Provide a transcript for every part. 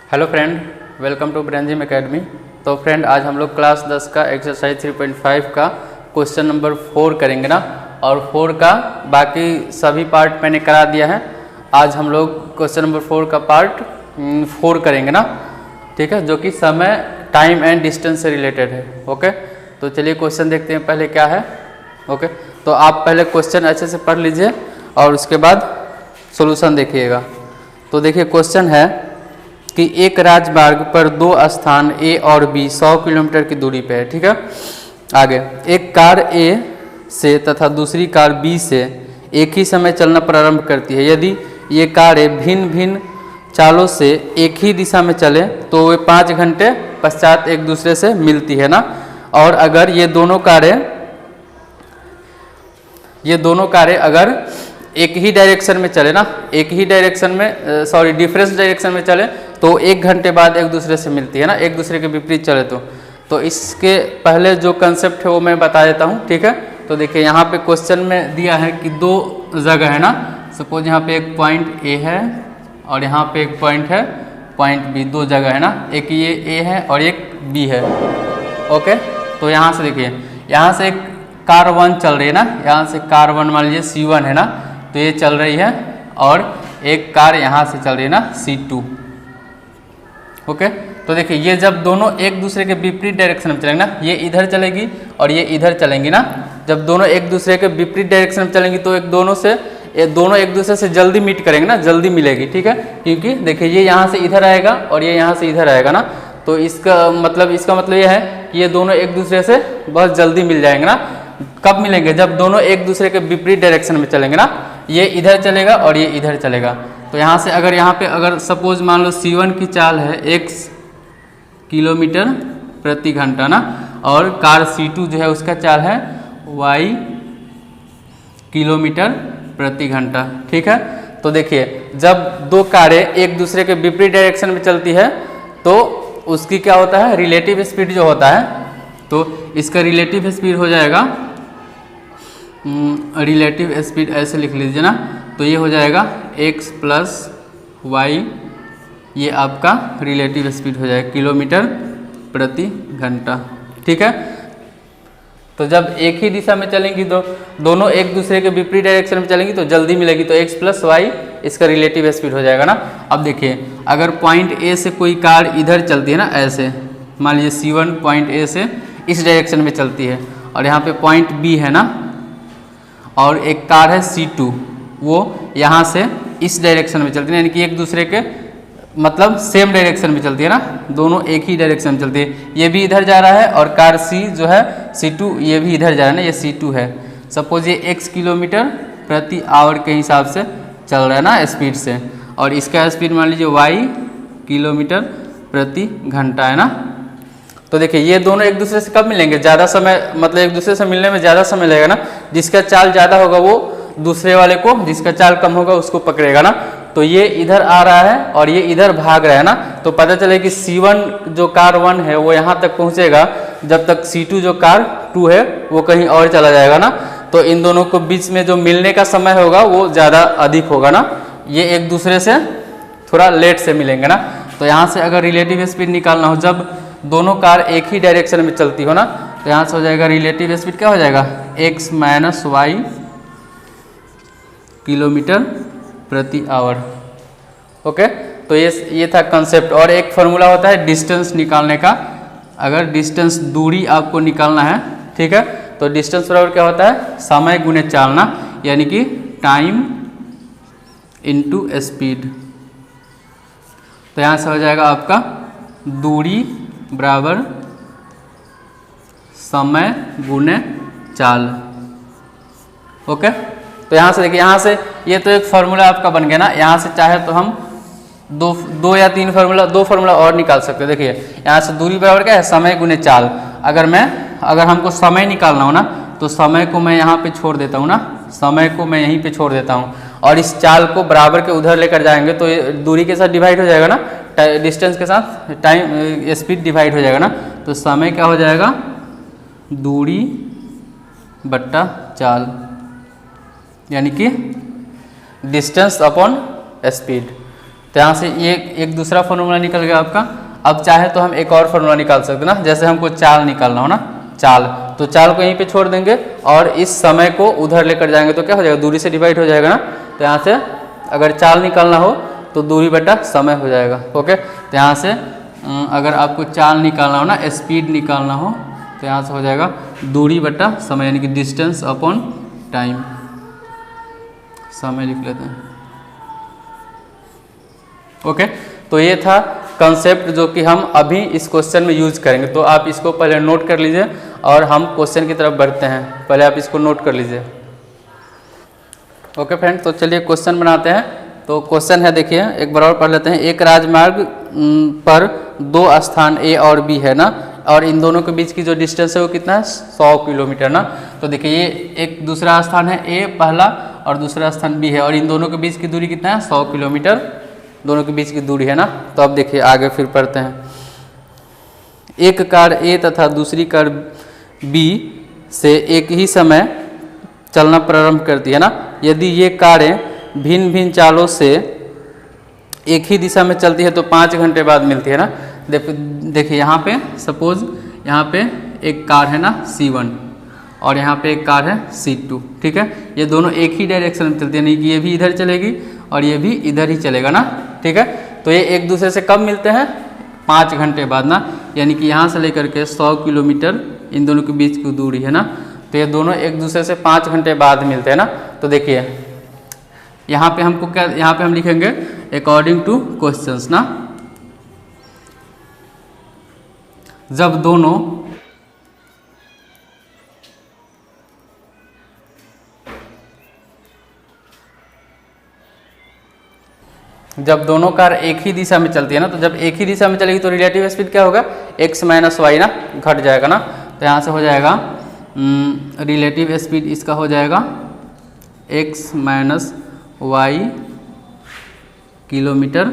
Hello friend, welcome to ब्रेंजिम academy. तो friend, आज हम लोग क्लास 10 का एक्सरसाइज 3.5 का क्वेश्चन नंबर 4 करेंगे ना, और 4 का बाकी सभी पार्ट मैंने करा दिया है। आज हम लोग क्वेश्चन नंबर 4 का पार्ट 4 करेंगे ना, ठीक है, जो कि समय, टाइम एंड डिस्टेंस से रिलेटेड है। ओके, तो चलिए क्वेश्चन देखते हैं पहले क्या है। ओके, तो आप पहले क्वेश्चन अच्छे से पढ़ लीजिए और उसके बाद सॉल्यूशन देखिएगा। तो देखिए, क्वेश्चन है कि एक राजमार्ग पर दो स्थान ए और बी 100 किलोमीटर की दूरी पे है, ठीक है। आगे, एक कार ए से तथा दूसरी कार बी से एक ही समय चलना प्रारंभ करती है। यदि ये कारें भिन्न भिन्न चालों से एक ही दिशा में चले तो वे 5 घंटे पश्चात एक दूसरे से मिलती है ना। और अगर ये दोनों कारें अगर एक ही डायरेक्शन में चले ना, एक ही डायरेक्शन में डिफरेंस डायरेक्शन में चले तो 1 घंटे बाद एक दूसरे से मिलती है ना, एक दूसरे के विपरीत चले तो इसके पहले जो कंसेप्ट है वो मैं बता देता हूँ, ठीक है। तो देखिए, यहाँ पे क्वेश्चन में दिया है कि दो जगह है ना। सपोज यहाँ पे एक पॉइंट ए है और यहाँ पे एक पॉइंट है पॉइंट बी, दो जगह है ना, एक ये ए है और एक बी है। ओके, तो यहाँ से देखिए, यहाँ से एक कार 1 चल रही है ना, यहाँ से कार 1 मान लीजिए C1 है ना, तो ये चल रही है, और एक कार यहाँ से चल रही है ना C2। ओके, तो देखिए, ये जब दोनों एक दूसरे के विपरीत डायरेक्शन में चलेंगे ना, ये इधर चलेगी और ये इधर चलेंगी ना। जब दोनों एक दूसरे के विपरीत डायरेक्शन में चलेंगी तो दोनों एक दूसरे से जल्दी मीट करेंगे ना, जल्दी मिलेगी, ठीक है। क्योंकि देखिए, ये यहाँ से इधर आएगा और ये यहाँ से इधर आएगा ना, तो इसका मतलब ये है कि ये दोनों एक दूसरे से बहुत जल्दी मिल जाएंगे ना। कब मिलेंगे? जब दोनों एक दूसरे के विपरीत डायरेक्शन में चलेंगे ना, ये इधर चलेगा और ये इधर चलेगा। तो यहाँ से अगर सपोज मान लो C1 की चाल है x किलोमीटर प्रति घंटा ना, और कार C2 जो है उसका चाल है y किलोमीटर प्रति घंटा, ठीक है। तो देखिए, जब दो कारें एक दूसरे के विपरीत डायरेक्शन में चलती है तो उसकी क्या होता है, रिलेटिव स्पीड जो होता है, तो इसका रिलेटिव स्पीड हो जाएगा, रिलेटिव स्पीड ऐसे लिख लीजिए ना, तो ये हो जाएगा x प्लस वाई, ये आपका रिलेटिव स्पीड हो जाएगा किलोमीटर प्रति घंटा, ठीक है। तो जब एक ही दिशा में चलेंगी तो दोनों एक दूसरे के विपरीत डायरेक्शन में चलेंगी तो जल्दी मिलेगी, तो x प्लस वाई इसका रिलेटिव स्पीड हो जाएगा ना। अब देखिए, अगर पॉइंट ए से कोई कार इधर चलती है ना, ऐसे मान लीजिए C1 पॉइंट ए से इस डायरेक्शन में चलती है, और यहाँ पे पॉइंट बी है ना, और एक कार है C2, वो यहाँ से इस डायरेक्शन में चलती है, यानी कि एक दूसरे के मतलब सेम डायरेक्शन में चलती है ना, दोनों एक ही डायरेक्शन में चलती है। ये भी इधर जा रहा है और कार C जो है C2 ये भी इधर जा रहा है ना, ये C2 है। सपोज ये x किलोमीटर प्रति आवर के हिसाब से चल रहा है ना स्पीड से, और इसका स्पीड मान लीजिए y किलोमीटर प्रति घंटा है ना। तो देखिए, ये दोनों एक दूसरे से कब मिलेंगे? ज़्यादा समय, मतलब एक दूसरे से मिलने में ज़्यादा समय लगेगा ना। जिसका चाल ज़्यादा होगा वो दूसरे वाले को, जिसका चाल कम होगा उसको पकड़ेगा ना। तो ये इधर आ रहा है और ये इधर भाग रहा है ना, तो पता चले कि C1 जो कार 1 है वो यहाँ तक पहुँचेगा, जब तक C2 जो कार 2 है वो कहीं और चला जाएगा ना। तो इन दोनों को बीच में जो मिलने का समय होगा वो ज़्यादा अधिक होगा ना, ये एक दूसरे से थोड़ा लेट से मिलेंगे ना। तो यहाँ से अगर रिलेटिव स्पीड निकालना हो, जब दोनों कार एक ही डायरेक्शन में चलती हो ना, तो यहाँ से हो जाएगा रिलेटिव स्पीड क्या हो जाएगा, x माइनस वाई किलोमीटर प्रति आवर। ओके, तो ये था कंसेप्ट। और एक फॉर्मूला होता है डिस्टेंस निकालने का। अगर डिस्टेंस, दूरी आपको निकालना है, ठीक है, तो डिस्टेंस बराबर क्या होता है, समय गुने चाल ना, यानी कि टाइम इनटू स्पीड। तो यहाँ से हो जाएगा आपका दूरी बराबर समय गुने चाल। ओके, तो यहाँ से देखिए, यहाँ से ये तो एक फार्मूला आपका बन गया ना। यहाँ से चाहे तो हम दो या तीन फार्मूला, 2 फार्मूला और निकाल सकते हैं। देखिए, यहाँ से दूरी बराबर क्या है, समय गुने चाल। अगर हमको समय निकालना हो ना, तो समय को मैं यहाँ पे छोड़ देता हूँ ना, समय को मैं यहीं पे छोड़ देता हूँ, और इस चाल को बराबर के उधर लेकर जाएंगे तो ये दूरी के साथ डिवाइड हो जाएगा ना, डिस्टेंस के साथ टाइम स्पीड डिवाइड हो जाएगा ना। तो समय क्या हो जाएगा, दूरी बट्टा चाल, यानी कि डिस्टेंस अपॉन स्पीड। तो यहाँ से ये एक दूसरा फॉर्मूला निकल गया आपका। अब चाहे तो हम एक और फार्मूला निकाल सकते हैं ना, जैसे हमको चाल निकालना हो ना, चाल, तो चाल को यहीं पे छोड़ देंगे और इस समय को उधर लेकर जाएंगे तो क्या हो जाएगा, दूरी से डिवाइड हो जाएगा ना। तो यहाँ से अगर चाल निकालना हो तो दूरी बटा समय हो जाएगा। ओके, तो यहाँ से अगर आपको चाल निकालना हो ना, स्पीड निकालना हो, तो यहाँ से हो जाएगा दूरी बटा समय, यानी कि डिस्टेंस अपॉन टाइम। समय लिख लेते हैं। ओके, तो ये था कंसेप्ट जो कि हम अभी इस क्वेश्चन में यूज करेंगे। तो आप इसको पहले नोट कर लीजिए और हम क्वेश्चन की तरफ बढ़ते हैं। पहले आप इसको नोट कर लीजिए। ओके फ्रेंड, तो चलिए क्वेश्चन बनाते हैं। तो क्वेश्चन है, देखिए एक बार और पढ़ लेते हैं। एक राजमार्ग पर दो स्थान ए और बी है ना, और इन दोनों के बीच की जो डिस्टेंस है वो कितना है, 100 किलोमीटर ना। तो देखिए ये एक दूसरा स्थान है ए पहला और दूसरा स्थान बी है, और इन दोनों के बीच की दूरी कितना है, 100 किलोमीटर दोनों के बीच की दूरी है ना। तो अब देखिए आगे फिर पढ़ते हैं। एक कार ए तथा दूसरी कार बी से एक ही समय चलना प्रारंभ करती है ना। यदि ये कारें भिन्न भिन्न चालों से एक ही दिशा में चलती है तो 5 घंटे बाद मिलती है ना। देखिए यहाँ पे सपोज यहाँ पे एक कार है ना C1 और यहाँ पे एक कार है C2, ठीक है। ये दोनों एक ही डायरेक्शन में चलती है, यानी कि ये भी इधर चलेगी और ये भी इधर ही चलेगा ना, ठीक है। तो ये एक दूसरे से कब मिलते हैं, 5 घंटे बाद ना, यानी कि यहाँ से लेकर के 100 किलोमीटर इन दोनों के बीच की दूरी है ना। तो ये दोनों एक दूसरे से 5 घंटे बाद मिलते हैं ना। तो देखिए यहाँ पे हमको क्या, यहाँ पे हम लिखेंगे अकॉर्डिंग टू क्वेश्चंस ना। जब दोनों कार एक ही दिशा में चलती है ना, तो जब एक ही दिशा में चलेगी तो रिलेटिव स्पीड क्या होगा, x माइनस वाई ना, घट जाएगा ना। तो यहाँ से हो जाएगा रिलेटिव स्पीड इसका हो जाएगा x माइनस वाई किलोमीटर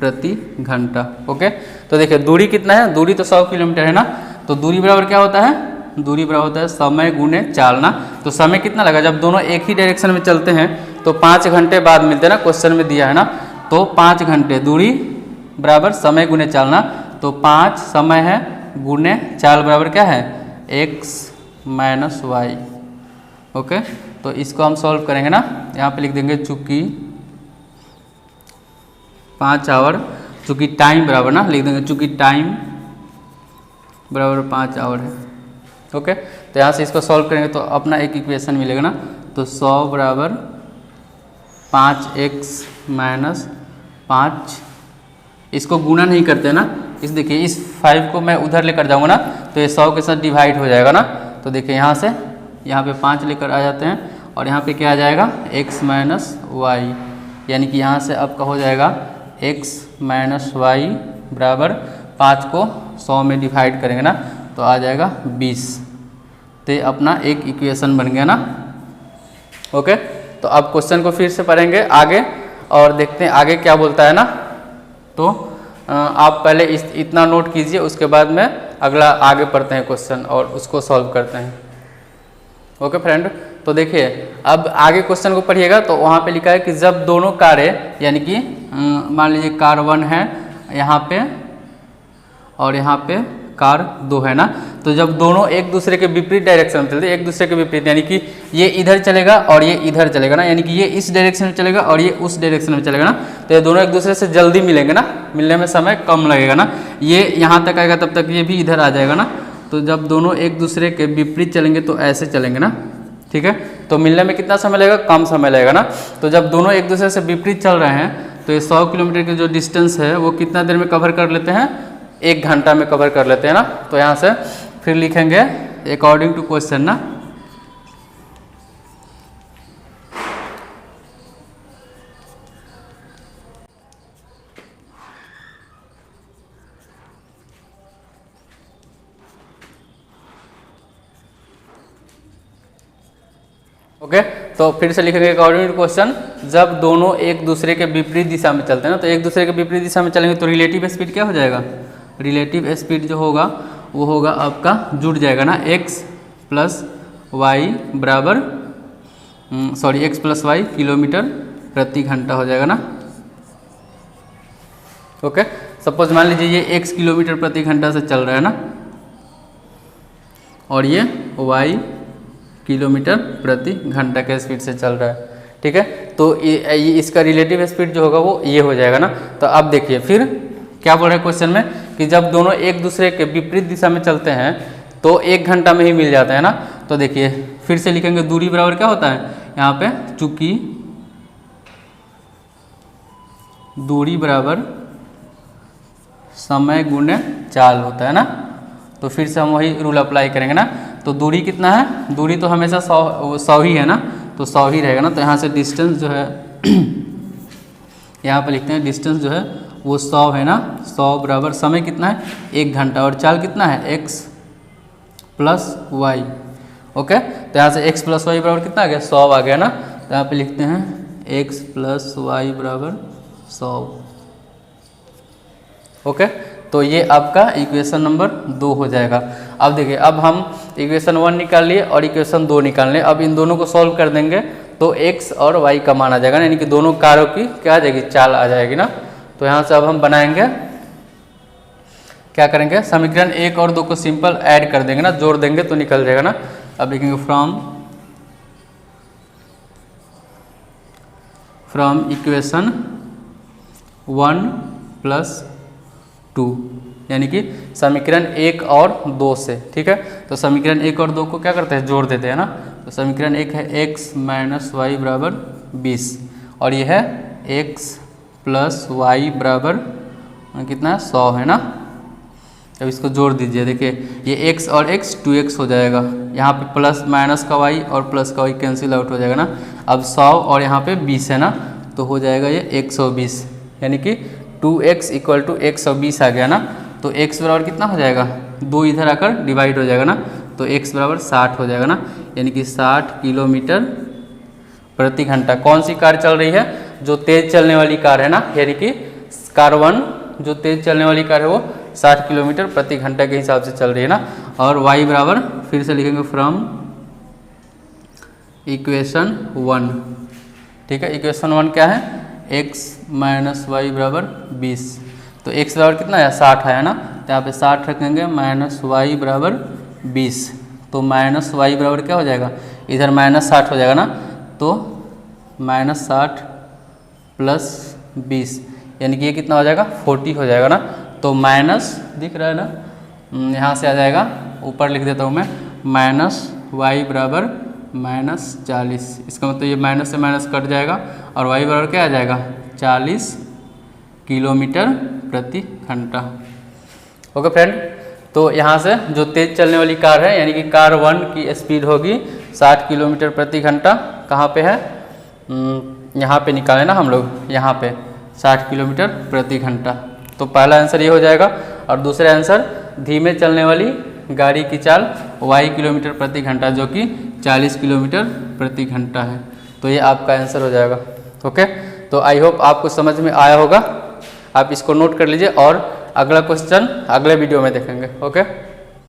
प्रति घंटा। ओके, तो देखिए दूरी कितना है, दूरी तो 100 किलोमीटर है ना। तो दूरी बराबर क्या होता है, दूरी बराबर होता है समय गुने चाल ना। तो समय कितना लगा, जब दोनों एक ही डायरेक्शन में चलते हैं तो 5 घंटे बाद मिलते हैं ना, क्वेश्चन में दिया है ना। तो 5 घंटे, दूरी बराबर समय गुने चाल ना। तो 5 समय है गुने चाल बराबर क्या है, x माइनस वाई। ओके, तो इसको हम सॉल्व करेंगे ना। यहाँ पे लिख देंगे चूँकि 5 आवर, चूँकि टाइम बराबर ना, लिख देंगे चूँकि टाइम बराबर 5 आवर है। ओके, तो यहाँ से इसको सॉल्व करेंगे तो अपना एक इक्वेशन मिलेगा ना। तो 100 बराबर 5x माइनस 5, इसको गुणा नहीं करते ना, इस देखिए इस 5 को मैं उधर लेकर जाऊँगा ना तो ये 100 के साथ डिवाइड हो जाएगा ना। तो देखिए यहाँ से यहाँ पे 5 लेकर आ जाते हैं और यहाँ पे क्या आ जाएगा, x माइनस वाई, यानी कि यहाँ से आपका हो जाएगा x माइनस वाई बराबर 5 को 100 में डिवाइड करेंगे ना तो आ जाएगा 20। तो अपना एक इक्वेशन बन गया ना। ओके, तो अब क्वेश्चन को फिर से पढ़ेंगे आगे और देखते हैं आगे क्या बोलता है ना। तो आप पहले इतना नोट कीजिए, उसके बाद में अगला आगे पढ़ते हैं क्वेश्चन और उसको सॉल्व करते हैं। ओके फ्रेंड, तो देखिए अब आगे क्वेश्चन को पढ़िएगा। तो वहाँ पे लिखा है कि जब दोनों कारें, यानी कि मान लीजिए कार 1 है यहाँ पे और यहाँ पे कार 2 है ना, तो जब दोनों एक दूसरे के विपरीत डायरेक्शन में चलते हैं, एक दूसरे के विपरीत, यानी कि ये इधर चलेगा और ये इधर चलेगा ना, यानी कि ये इस डायरेक्शन में चलेगा और ये उस डायरेक्शन में चलेगा ना, तो ये दोनों एक दूसरे से जल्दी मिलेंगे ना, मिलने में समय कम लगेगा ना। ये यहाँ तक आएगा तब तक ये भी इधर आ जाएगा ना। तो जब दोनों एक दूसरे के विपरीत चलेंगे तो ऐसे चलेंगे ना, ठीक है। तो मिलने में कितना समय लगेगा, कम समय लगेगा ना। तो जब दोनों एक दूसरे से विपरीत चल रहे हैं तो ये 100 किलोमीटर की जो डिस्टेंस है वो कितना देर में कवर कर लेते हैं, 1 घंटा में कवर कर लेते हैं ना। तो यहाँ से फिर लिखेंगे अकॉर्डिंग टू क्वेश्चन ना। ओके, तो फिर से लिखेंगे अकॉर्डिंग टू क्वेश्चन, जब दोनों एक दूसरे के विपरीत दिशा में चलते हैं ना, तो एक दूसरे के विपरीत दिशा में चलेंगे तो रिलेटिव स्पीड क्या हो जाएगा, रिलेटिव स्पीड जो होगा वो होगा आपका जुड़ जाएगा ना, x प्लस वाई बराबर x प्लस वाई किलोमीटर प्रति घंटा हो जाएगा ना। ओके, सपोज मान लीजिए ये x किलोमीटर प्रति घंटा से चल रहा है ना, और ये y किलोमीटर प्रति घंटा के स्पीड से चल रहा है, ठीक है। तो इसका रिलेटिव स्पीड जो होगा वो ये हो जाएगा ना। तो अब देखिए फिर क्या बोल रहा है क्वेश्चन में कि जब दोनों एक दूसरे के विपरीत दिशा में चलते हैं तो 1 घंटा में ही मिल जाता है ना। तो देखिए फिर से लिखेंगे, दूरी बराबर क्या होता है यहाँ पे, चूंकि दूरी बराबर समय गुणे चाल होता है ना। तो फिर से हम वही रूल अप्लाई करेंगे ना। तो दूरी कितना है, दूरी तो हमेशा 100 ही है ना, तो 100 ही रहेगा ना। तो यहाँ से डिस्टेंस जो है यहाँ पर लिखते हैं डिस्टेंस जो है वो 100 है ना। 100 बराबर समय कितना है 1 घंटा, और चाल कितना है x प्लस वाई। ओके, तो यहाँ से x प्लस वाई बराबर कितना आ गया 100 आ गया ना। तो यहाँ पे लिखते हैं x प्लस वाई बराबर 100। ओके, तो ये आपका इक्वेशन नंबर 2 हो जाएगा। अब देखिए, अब हम इक्वेशन 1 निकाल लिए और इक्वेशन 2 निकाल लिए। अब इन दोनों को सॉल्व कर देंगे तो x और y का मान आ जाएगा, यानी कि दोनों कारों की क्या आ जाएगी, चाल आ जाएगी ना। तो यहाँ से अब हम बनाएंगे, क्या करेंगे, समीकरण 1 और 2 को सिंपल ऐड कर देंगे ना, जोड़ देंगे तो निकल जाएगा ना। अब लिखेंगे फ्रॉम इक्वेशन 1 प्लस 2, यानी कि समीकरण 1 और 2 से, ठीक है। तो समीकरण 1 और 2 को क्या करते हैं, जोड़ देते हैं ना। तो समीकरण 1 है x माइनस वाई बराबर 20, और ये है x प्लस वाई बराबर कितना है 100 है ना। अब इसको जोड़ दीजिए, देखिए ये x और x 2x हो जाएगा, यहाँ पे प्लस माइनस का y और प्लस का y कैंसिल आउट हो जाएगा ना। अब 100 और यहाँ पे 20 है ना, तो हो जाएगा ये 120, यानी कि 2x इक्वल टू 120 आ गया ना। तो x बराबर कितना हो जाएगा, 2 इधर आकर डिवाइड हो जाएगा ना, तो x बराबर 60 हो जाएगा ना, यानी कि 60 किलोमीटर प्रति घंटा। कौन सी कार चल रही है, जो तेज चलने वाली कार है ना, यानी कि कार 1 जो तेज चलने वाली कार है वो 60 किलोमीटर प्रति घंटा के हिसाब से चल रही है ना। और y बराबर फिर से लिखेंगे फ्रॉम इक्वेशन 1, ठीक है। इक्वेशन 1 क्या है, x माइनस वाई बराबर 20। तो x बराबर कितना है 60 है ना, तो यहाँ पे 60 रखेंगे, माइनस वाई बराबर 20। तो माइनस वाई बराबर क्या हो जाएगा, इधर माइनस 60 हो जाएगा ना, तो माइनस 60 प्लस 20, यानी कि ये कितना हो जाएगा 40 हो जाएगा ना। तो माइनस दिख रहा है ना, यहाँ से आ जाएगा, ऊपर लिख देता हूँ मैं, माइनस वाई बराबर माइनस 40। इसका मतलब ये माइनस से माइनस कट जाएगा और y बराबर क्या आ जाएगा 40 किलोमीटर प्रति घंटा। ओके फ्रेंड, तो यहाँ से जो तेज चलने वाली कार है, यानी कि कार 1 की स्पीड होगी 60 किलोमीटर प्रति घंटा। कहाँ पे है, यहाँ पे निकाले ना हम लोग, यहाँ पे 60 किलोमीटर प्रति घंटा। तो पहला आंसर ये हो जाएगा। और दूसरा आंसर धीमे चलने वाली गाड़ी की चाल y किलोमीटर प्रति घंटा, जो कि 40 किलोमीटर प्रति घंटा है। तो ये आपका आंसर हो जाएगा। ओके, तो आई होप आपको समझ में आया होगा। आप इसको नोट कर लीजिए और अगला क्वेश्चन अगले वीडियो में देखेंगे। ओके।